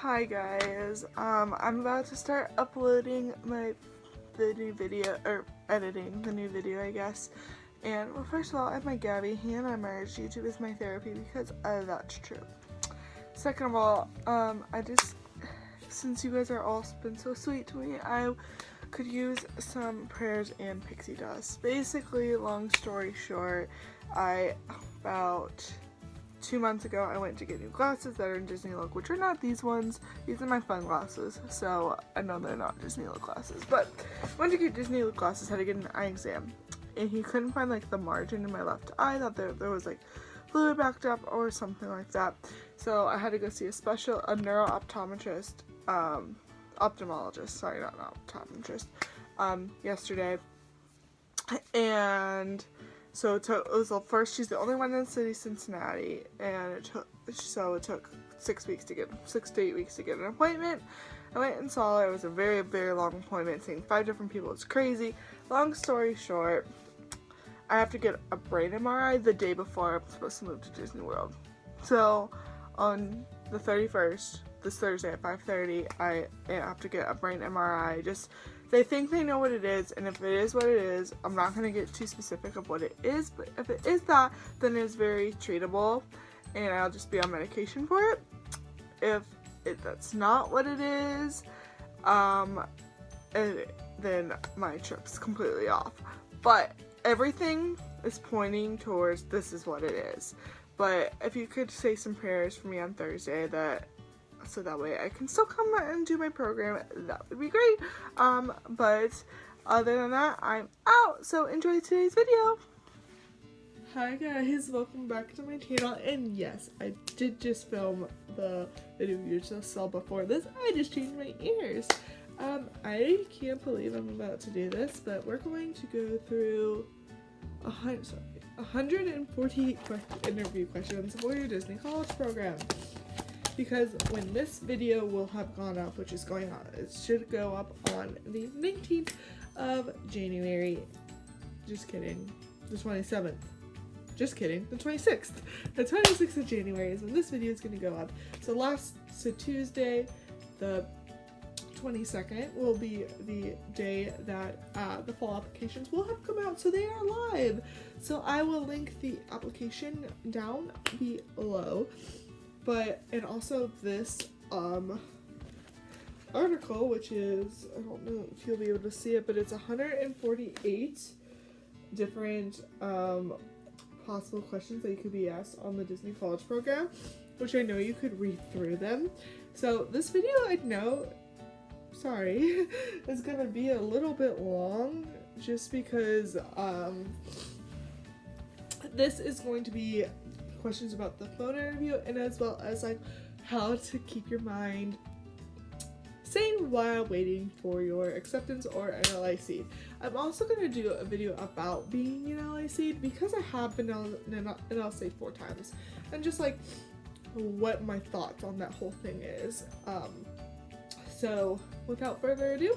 Hi guys, I'm about to start uploading the new video, or editing the new video I guess. And well, first of all, I'm my Gabby and I merged YouTube is my therapy because that's true. Second of all, since you guys are all been so sweet to me, I could use some prayers and pixie dust. Basically, long story short, about 2 months ago, I went to get new glasses that are in Disney Look, which are not these ones. These are my fun glasses, so I know they're not Disney Look glasses. But I went to get Disney Look glasses, had to get an eye exam, and he couldn't find like the margin in my left eye. Thought there was like fluid backed up or something like that. So I had to go see a neuro-optometrist, ophthalmologist, sorry, not an optometrist, yesterday. And so it was the first, she's the only one in the city, Cincinnati, and it took 6 to 8 weeks to get an appointment. I went and saw her. It was a very, very long appointment, seeing 5 different people. It's crazy. Long story short, I have to get a brain MRI the day before I'm supposed to move to Disney World. So on the 31st, this Thursday at 5:30, I have to get a brain MRI. They think they know what it is, and if it is what it is, I'm not going to get too specific of what it is, but if it is that, then it's very treatable, and I'll just be on medication for it. If that's not what it is, then my trip's completely off. But everything is pointing towards this is what it is. But if you could say some prayers for me on Thursday, so that way I can still come and do my program, that would be great. But other than that, I'm out. So enjoy today's video. Hi guys, welcome back to my channel. And yes, I did just film the video you just saw before this. I just changed my ears. I can't believe I'm about to do this, but we're going to go through 148 interview questions for your Disney College program. Because when this video will have gone up, which is going on, it should go up on the 19th of January. Just kidding. The 27th. Just kidding. The 26th. The 26th of January is when this video is going to go up. So Tuesday, the 22nd, will be the day that the fall applications will have come out. So they are live. So I will link the application down below. And also this article, which is, I don't know if you'll be able to see it, but it's 148 different possible questions that you could be asked on the Disney College program, which I know you could read through them. So this video, I know, sorry, is gonna be a little bit long, just because this is going to be questions about the phone interview, and as well as like how to keep your mind sane while waiting for your acceptance or NLIC. I'm also going to do a video about being in LIC because I have been in NLIC 4 times, and just like what my thoughts on that whole thing is. So without further ado,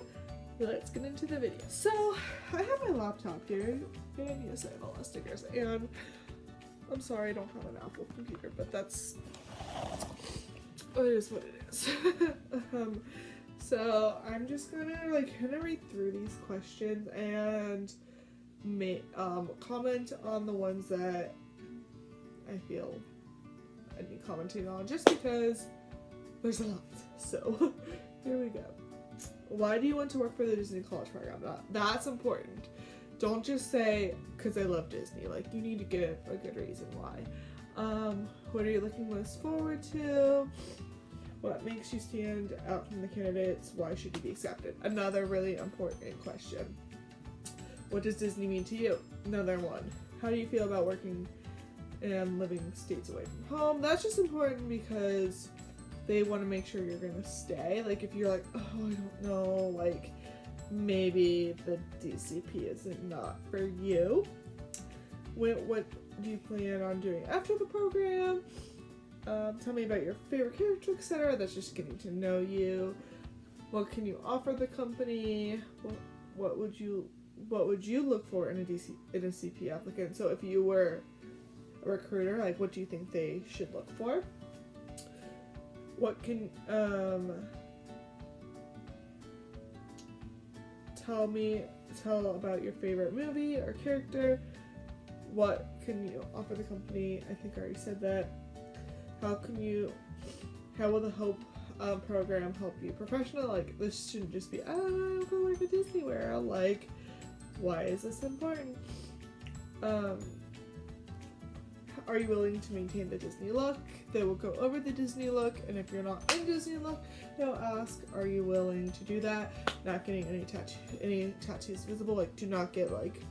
let's get into the video. So I have my laptop here, and yes, I have all the stickers, and I'm sorry I don't have an Apple computer, but it is what it is. So I'm just gonna kind of read through these questions and comment on the ones that I feel I need commenting on, just because there's a lot. So here we go. Why do you want to work for the Disney College program? That's important. Don't just say, because I love Disney. Like, you need to give a good reason why. What are you looking most forward to? What makes you stand out from the candidates? Why should you be accepted? Another really important question. What does Disney mean to you? Another one. How do you feel about working and living states away from home? That's just important because they want to make sure you're going to stay. Like, if you're like, oh, I don't know, like, maybe the DCP isn't not for you. What do you plan on doing after the program? Tell me about your favorite character, etc. That's just getting to know you. What can you offer the company? What would you look for in a CP applicant? So if you were a recruiter, like, what do you think they should look for? what can tell about your favorite movie or character. What can you offer the company? I think I already said that. How will the Hope program help you professional? Like, this shouldn't just be, I'll go work at Disney World. Like, why is this important? Are you willing to maintain the Disney look? They will go over the Disney look, and if you're not in Disney look, they'll ask, are you willing to do that? Not getting any tattoos visible. Like, do not get like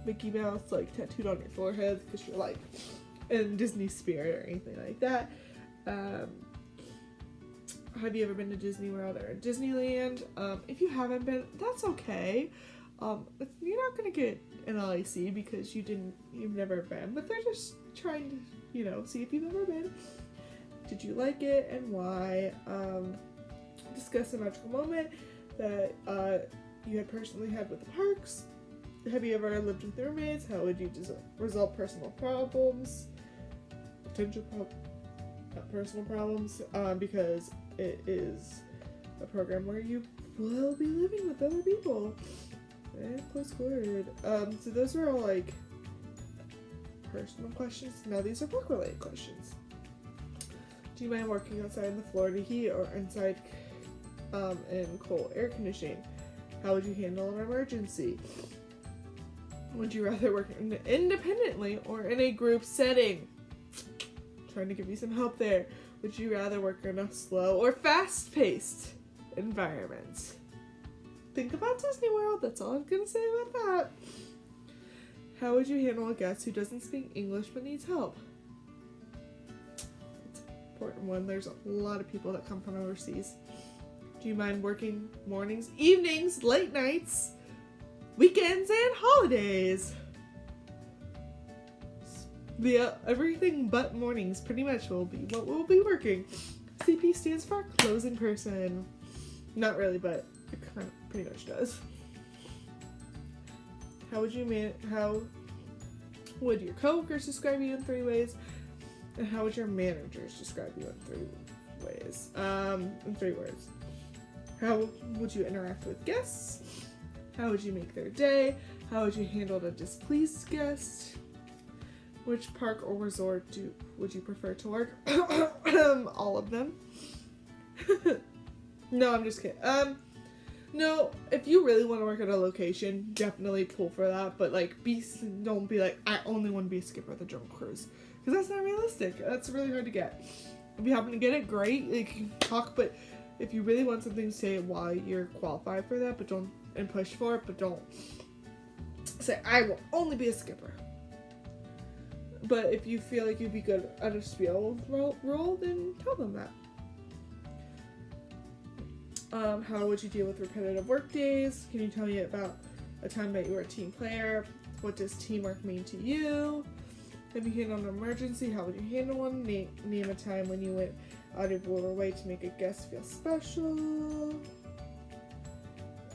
Mickey Mouse like tattooed on your forehead because you're like in Disney spirit or anything like that. Have you ever been to Disney World or Disneyland? If you haven't been, that's okay. You're not gonna get an LAC because you've never been, but they're just trying to, see if you've ever been. Did you like it and why? Discuss a magical moment that you had personally had with the parks. Have you ever lived with roommates? How would you resolve personal problems? Personal problems, because it is a program where you will be living with other people. And close word. So those are all like personal questions. Now these are work-related questions. Do you mind working outside in the Florida heat or inside in cold air conditioning? How would you handle an emergency? Would you rather work independently or in a group setting? Trying to give you some help there. Would you rather work in a slow or fast-paced environment? Think about Disney World. That's all I'm gonna say about that. How would you handle a guest who doesn't speak English but needs help? It's an important one. There's a lot of people that come from overseas. Do you mind working mornings, evenings, late nights, weekends, and holidays? Everything but mornings pretty much will be what we'll be working. CP stands for closing person. Not really, but it kind of pretty much does. How would your coworkers describe you in 3 ways? And how would your managers describe you in 3 ways? In 3 words. How would you interact with guests? How would you make their day? How would you handle a displeased guest? Which park or resort would you prefer to work? All of them. No, I'm just kidding. No, if you really want to work at a location, definitely pull for that. But like, don't be like, I only want to be a skipper at the Jungle Cruise, because that's not realistic. That's really hard to get. If you happen to get it, great. Like, you can talk, but if you really want something, say why you're qualified for that, and push for it, but don't say I will only be a skipper. But if you feel like you'd be good at a spiel role, then tell them that. How would you deal with repetitive work days? Can you tell me about a time that you were a team player? What does teamwork mean to you? Have you handled an emergency? How would you handle one? Name a time when you went out of your way to make a guest feel special.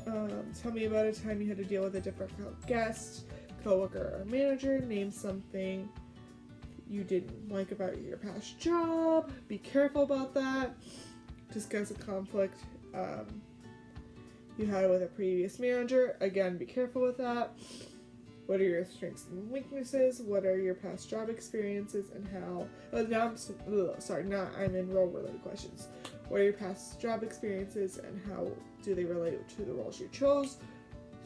Tell me about a time you had to deal with a difficult guest, coworker, or manager. Name something you didn't like about your past job. Be careful about that. Discuss a conflict you had with a previous manager. Again, be careful with that. What are your strengths and weaknesses? What are your past job experiences and how... now I'm in role-related questions. What are your past job experiences and how do they relate to the roles you chose?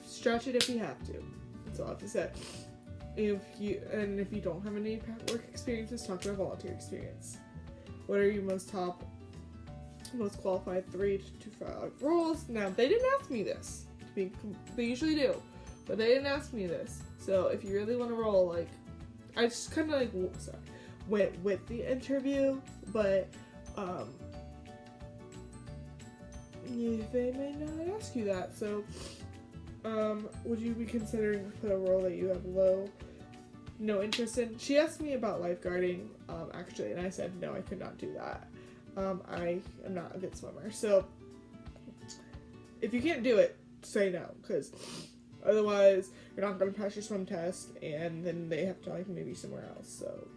Stretch it if you have to. That's all I have to say. If you don't have any work experiences, talk about volunteer experience. What are your most qualified 3 to 5 roles? Now, they didn't ask me this. They usually do, but they didn't ask me this. So if you really want to roll, like, I just kind of went with the interview, but they may not ask you that. So would you be considering to put a role that you have no interest in? She asked me about lifeguarding, actually, and I said no, I could not do that. I am not a good swimmer, so if you can't do it, say no, because otherwise you're not going to pass your swim test, and then they have to like maybe somewhere else. So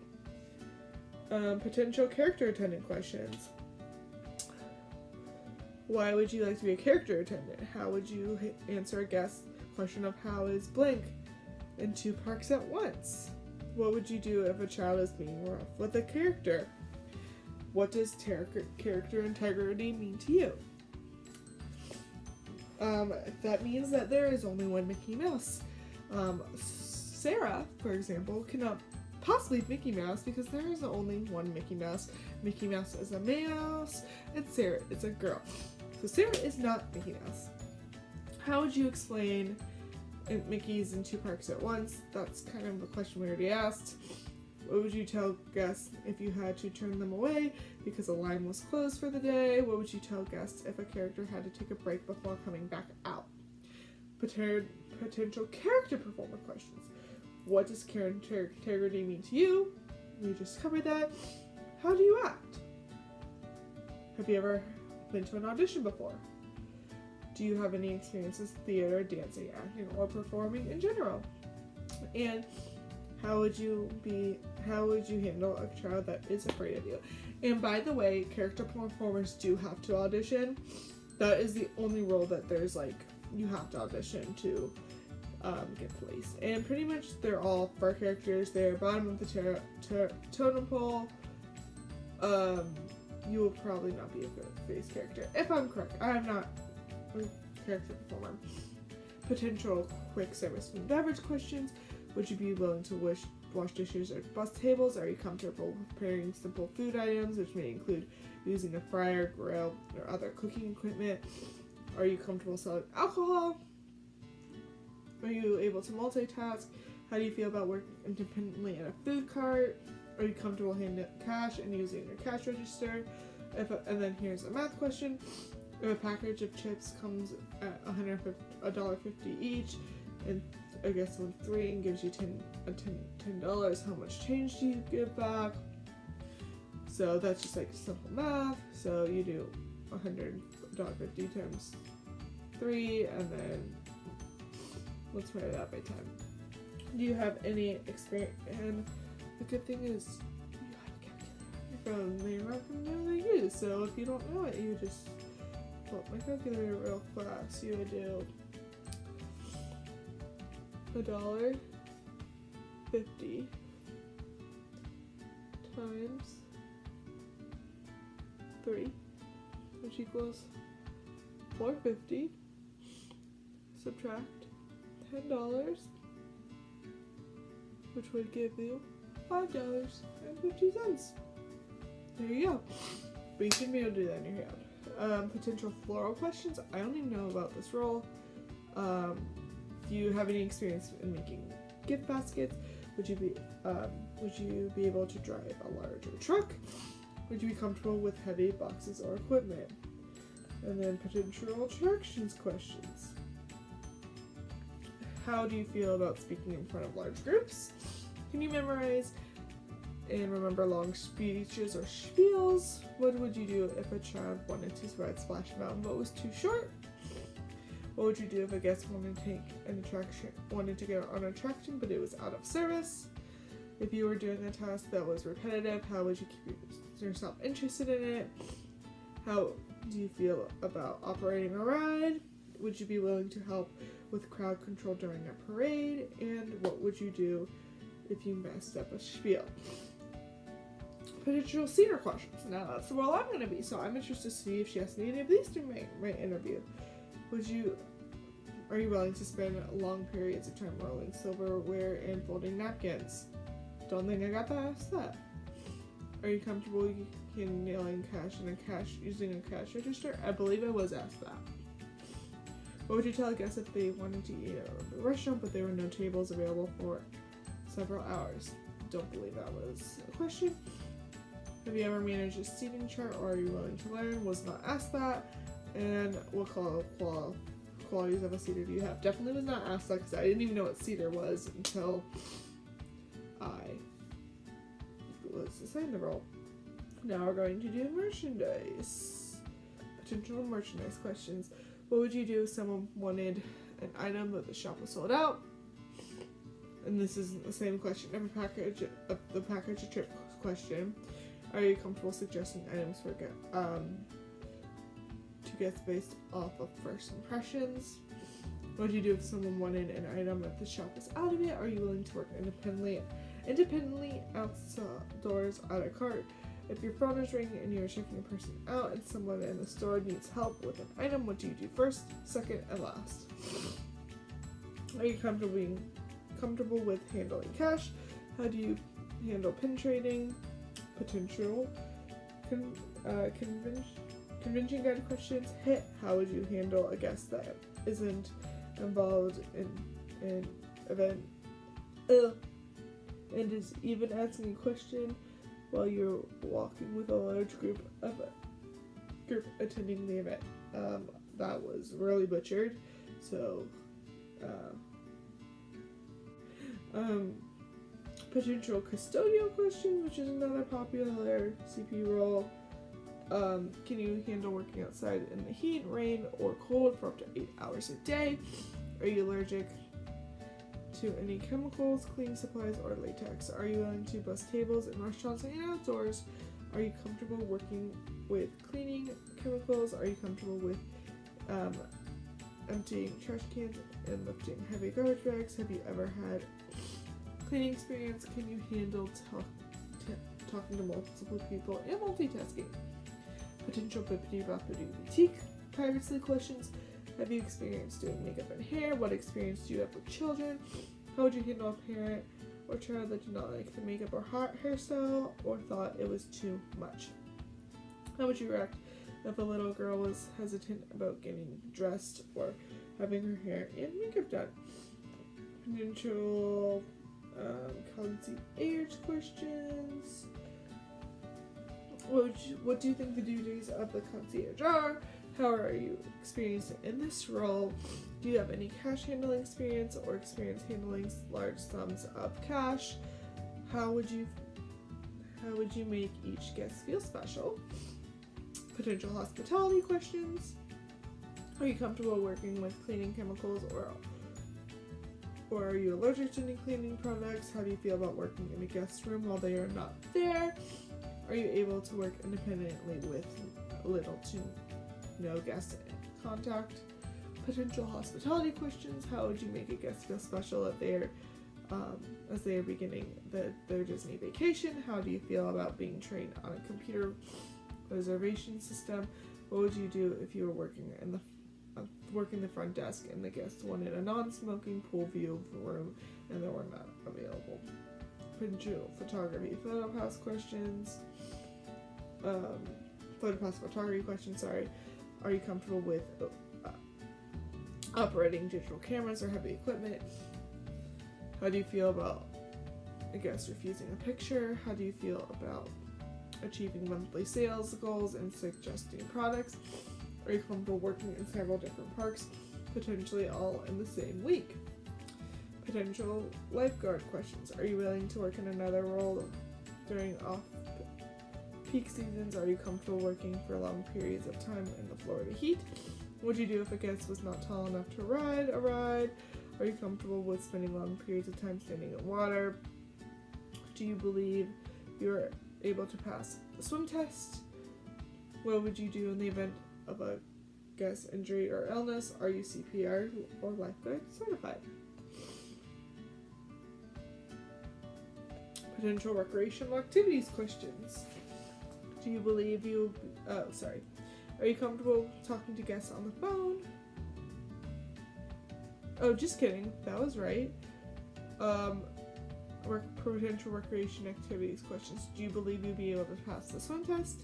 potential character attendant questions. Why would you like to be a character attendant? How would you answer a guest question of how is blank in 2 parks at once? What would you do if a child is being rough with a character? What does character integrity mean to you? That means that there is only one Mickey Mouse. Sarah, for example, cannot possibly be Mickey Mouse because there is only one Mickey Mouse. Mickey Mouse is a mouse, and Sarah is a girl. So Sarah is not Mickey Mouse. How would you explain Mickey's in 2 parks at once? That's kind of a question we already asked. What would you tell guests if you had to turn them away because a line was closed for the day? What would you tell guests if a character had to take a break before coming back out? Potential character performer questions. What does character integrity mean to you? We just covered that. How do you act? Have you ever been to an audition before? Do you have any experiences in theater, dancing, acting, or performing in general? And how would you handle a child that is afraid of you? And by the way, character performers do have to audition. That is the only role that there's like, you have to audition to get placed. And pretty much they're all fur characters. They're bottom of the totem pole. You will probably not be a good face character. If I'm correct, I am not a character performer. Potential quick service and beverage questions. Would you be willing to wash dishes or bus tables? Are you comfortable with preparing simple food items, which may include using a fryer, grill, or other cooking equipment? Are you comfortable selling alcohol? Are you able to multitask? How do you feel about working independently in a food cart? Are you comfortable handling cash and using a cash register? And then here's a math question. If a package of chips comes at $1.50 each, and I guess on 3 and gives you $10, how much change do you give back? So that's just like simple math. So you do $100.50 times 3, and then multiply that by 10. Do you have any experience? And the good thing is you have a calculator on your phone. They're not going to use. So if you don't know it, you just pull up my calculator real fast. You would do $1.50 times 3, which equals $4.50. Subtract $10, which would give you $5.50. There you go. But you should be able to do that in your hand. Potential floral questions. I don't even know about this role. Do you have any experience in making gift baskets? Would you be able to drive a larger truck? Would you be comfortable with heavy boxes or equipment? And then potential attractions questions. How do you feel about speaking in front of large groups? Can you memorize and remember long speeches or spiels? What would you do if a child wanted to ride Splash Mountain but was too short? What would you do if a guest wanted to go on an attraction but it was out of service? If you were doing a task that was repetitive, how would you keep yourself interested in it? How do you feel about operating a ride? Would you be willing to help with crowd control during a parade? And what would you do if you messed up a spiel? Potential senior questions. Now that's the role I'm going to be, so I'm interested to see if she asked me any of these during my interview. Are you willing to spend long periods of time rolling silverware and folding napkins? Don't think I got to ask that. Are you comfortable handling cash using a cash register? I believe I was asked that. What would you tell a guest if they wanted to eat at a restaurant but there were no tables available for several hours? Don't believe that was a question. Have you ever managed a seating chart, or are you willing to learn? Was not asked that. And what qualities of a seater do you have? Definitely was not asked that because I didn't even know what seater was until I was assigned the role. Now we're going to do merchandise. Potential merchandise questions. What would you do if someone wanted an item but the shop was sold out? And this is the same question. Every package of the package a trip question. Are you comfortable suggesting items for to guests based off of first impressions? What do you do if someone wanted an item at the shop is out of it? Are you willing to work independently outdoors at a cart? If your phone is ringing and you are checking a person out and someone in the store needs help with an item, what do you do first, second, and last? Are you comfortable with handling cash? How do you handle pin trading? Potential convention guide questions. Hit. How would you handle a guest that isn't involved in an event and is even asking a question while you're walking with a large group attending the event? That was really butchered, so potential custodial questions, which is another popular CP role. Can you handle working outside in the heat, rain, or cold for up to 8 hours a day? Are you allergic to any chemicals, cleaning supplies, or latex? Are you willing to bus tables in restaurants and outdoors? Are you comfortable working with cleaning chemicals? Are you comfortable with emptying trash cans and lifting heavy garbage bags? Have you ever had cleaning experience? Can you handle talking to multiple people and multitasking? Potential bippity boppity boutique privacy questions. Have you experienced doing makeup and hair? What experience do you have with children? How would you handle a parent or child that did not like the makeup or hairstyle or thought it was too much? How would you react if a little girl was hesitant about getting dressed or having her hair and makeup done? Potential concierge questions. What do you think the duties of the concierge are? How are you experienced in this role? Do you have any cash handling experience or experience handling large sums of cash? How would you make each guest feel special? Potential hospitality questions. Are you comfortable working with cleaning chemicals or are you allergic to any cleaning products? How do you feel about working in a guest room while they are not there? Are you able to work independently with little to no guest contact? Potential hospitality questions. How would you make a guest feel special if they're as they are beginning their Disney vacation? How do you feel about being trained on a computer reservation system? What would you do if you were working the front desk and the guests wanted a non-smoking pool view of the room and they were not available? Potential photography PhotoPass questions. PhotoPass photography questions, sorry. Are you comfortable with operating digital cameras or heavy equipment? How do you feel about a guest refusing a picture? How do you feel about achieving monthly sales goals and suggesting products? Are you comfortable working in several different parks, potentially all in the same week? Potential lifeguard questions. Are you willing to work in another role during off-peak seasons? Are you comfortable working for long periods of time in the Florida heat? What would you do if a guest was not tall enough to ride a ride? Are you comfortable with spending long periods of time standing in water? Do you believe you're able to pass the swim test? What would you do in the event of a guest injury or illness? Are you CPR or lifeguard certified? Potential recreational activities questions. Do you believe are you comfortable talking to guests on the phone? Oh, just kidding. That was right. Potential recreation activities questions. Do you believe you'll be able to pass the swim test?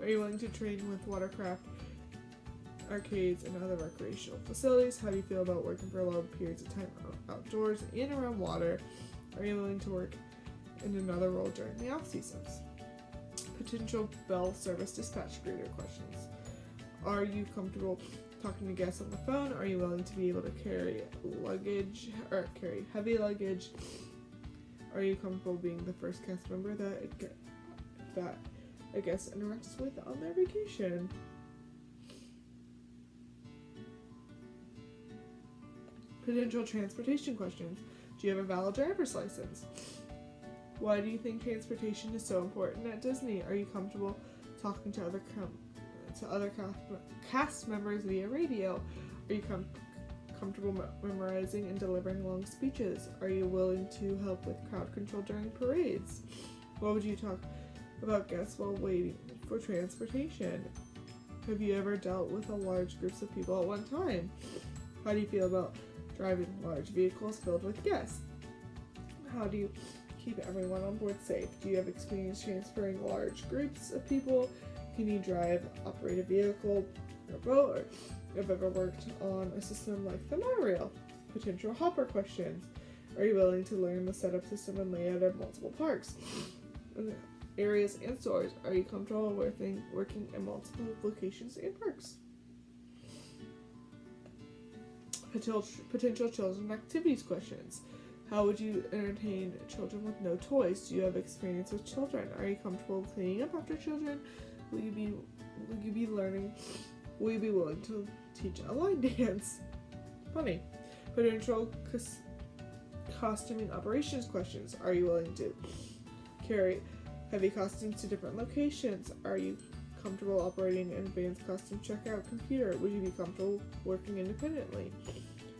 Are you willing to train with watercraft, arcades, and other recreational facilities? How do you feel about working for long periods of time outdoors and around water? Are you willing to work in another role during the off seasons? Potential bell service dispatch greeter questions. Are you comfortable talking to guests on the phone? Are you willing to be able to carry luggage or carry heavy luggage? Are you comfortable being the first cast member that a guest interacts with on their vacation? Potential transportation questions. Do you have a valid driver's license? Why do you think transportation is so important at Disney? Are you comfortable talking to to other cast members via radio? Are you comfortable memorizing and delivering long speeches? Are you willing to help with crowd control during parades? What would you talk about guests while waiting for transportation? Have you ever dealt with a large groups of people at one time? How do you feel about driving large vehicles filled with guests? How do you keep everyone on board safe? Do you have experience transferring large groups of people? Can you drive, operate a vehicle or a boat? Or have ever worked on a system like the monorail? Potential hopper questions. Are you willing to learn the setup system and layout of multiple parks? Areas and stores. Are you comfortable working in multiple locations and parks? Potential children activities questions. How would you entertain children with no toys? Do you have experience with children? Are you comfortable cleaning up after children? Will you be learning? Will you be willing to teach a line dance? Funny. Potential costuming operations questions. Are you willing to carry heavy costumes to different locations? Are you comfortable operating an advanced costume checkout computer? Would you be comfortable working independently?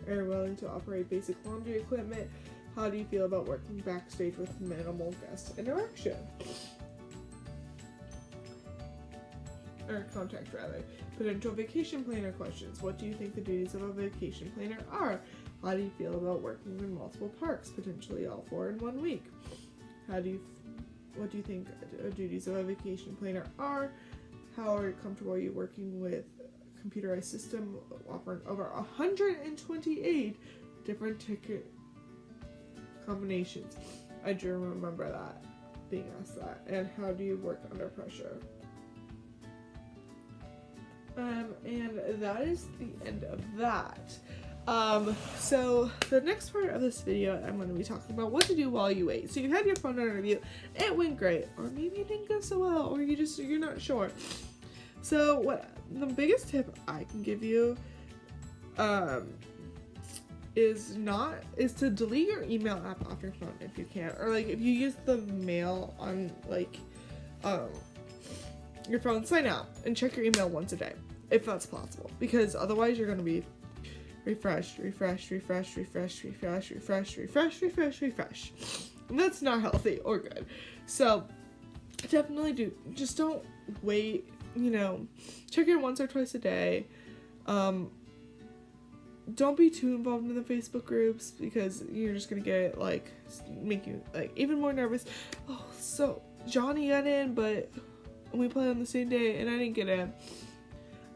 Are you willing to operate basic laundry equipment? How do you feel about working backstage with minimal guest interaction? Or contact, rather. Potential vacation planner questions. What do you think the duties of a vacation planner are? How do you feel about working in multiple parks, potentially all 4 in 1 week? What do you think the duties of a vacation planner are? How comfortable are you working with a computerized system offering over 128 different ticket combinations? I do remember that, being asked that. And how do you work under pressure? And that is the end of that. So the next part of this video, I'm going to be talking about what to do while you wait. So you had your phone interview, it went great, or maybe it didn't go so well, or you're not sure. So what the biggest tip I can give you, is to delete your email app off your phone if you can, or like if you use the mail on like, your phone, sign out and check your email once a day, if that's possible, because otherwise you're going to be refresh. And that's not healthy or good. So definitely just don't wait, check it once or twice a day. Don't be too involved in the Facebook groups, because you're just going to get make you even more nervous. Oh, so Johnny got in, but we played on the same day and I didn't get in.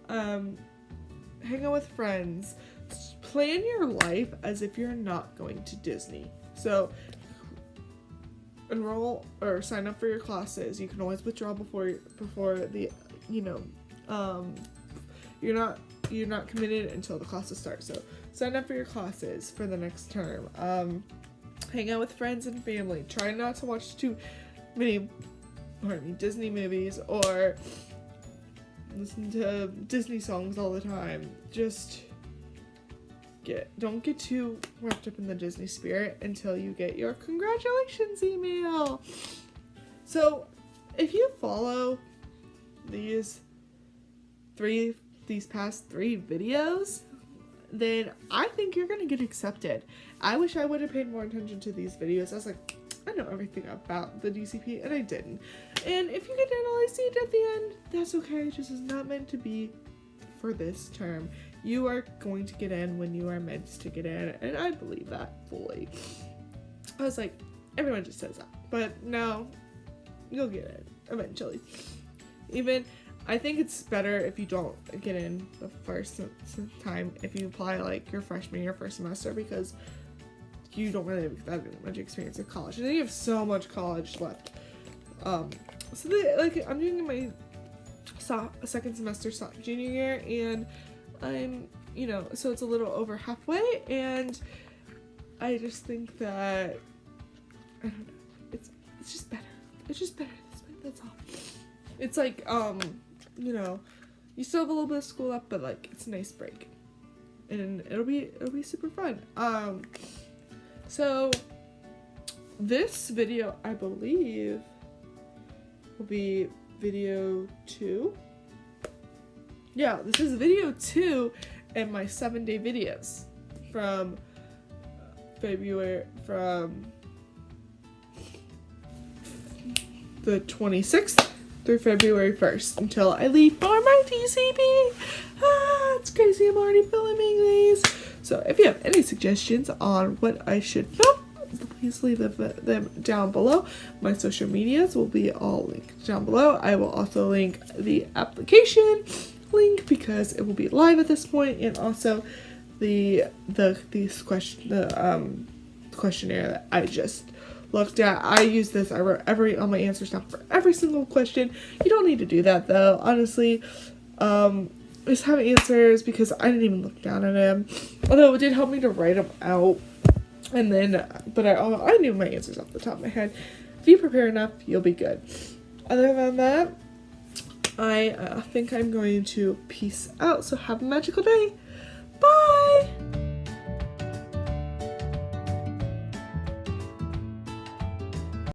Hang out with friends. Plan your life as if you're not going to Disney. So enroll or sign up for your classes. You can always withdraw before the you're not committed until the classes start. So sign up for your classes for the next term. Hang out with friends and family. Try not to watch too many Disney movies or listen to Disney songs all the time. Just don't get too wrapped up in the Disney spirit until you get your congratulations email. So if you follow these past 3 videos, then I think you're gonna get accepted. I wish I would have paid more attention to these videos. I was like, I know everything about the DCP, and I didn't. And if you get NLIC at the end, that's okay. It just is not meant to be for this term. You are going to get in when you are meant to get in, and I believe that fully. I was like, everyone just says that, but no, you'll get in eventually. I think it's better if you don't get in the first time if you apply your freshman year, first semester, because you don't really have that much experience in college, and then you have so much college left. I'm doing my second semester junior year, and I'm so it's a little over halfway, and I just think that I don't know, it's just better this way, that's all. It's you still have a little bit of school left, but it's a nice break, and it'll be super fun. So this video, I believe, will be video 2. yeah, this is video 2 in my 7-day videos from the 26th through February 1st until I leave for my TCB. It's crazy, I'm already filming these. So if you have any suggestions on what I should film, please leave them down below. My social medias will be all linked down below. I will also link the application link because it will be live at this point, and also the questionnaire that I just looked at. I use this. I wrote all my answers down for every single question. You don't need to do that though, honestly. Just have answers because I didn't even look down at them. Although it did help me to write them out. And then, but I knew my answers off the top of my head. If you prepare enough, you'll be good. Other than that, I think I'm going to peace out. So have a magical day. Bye!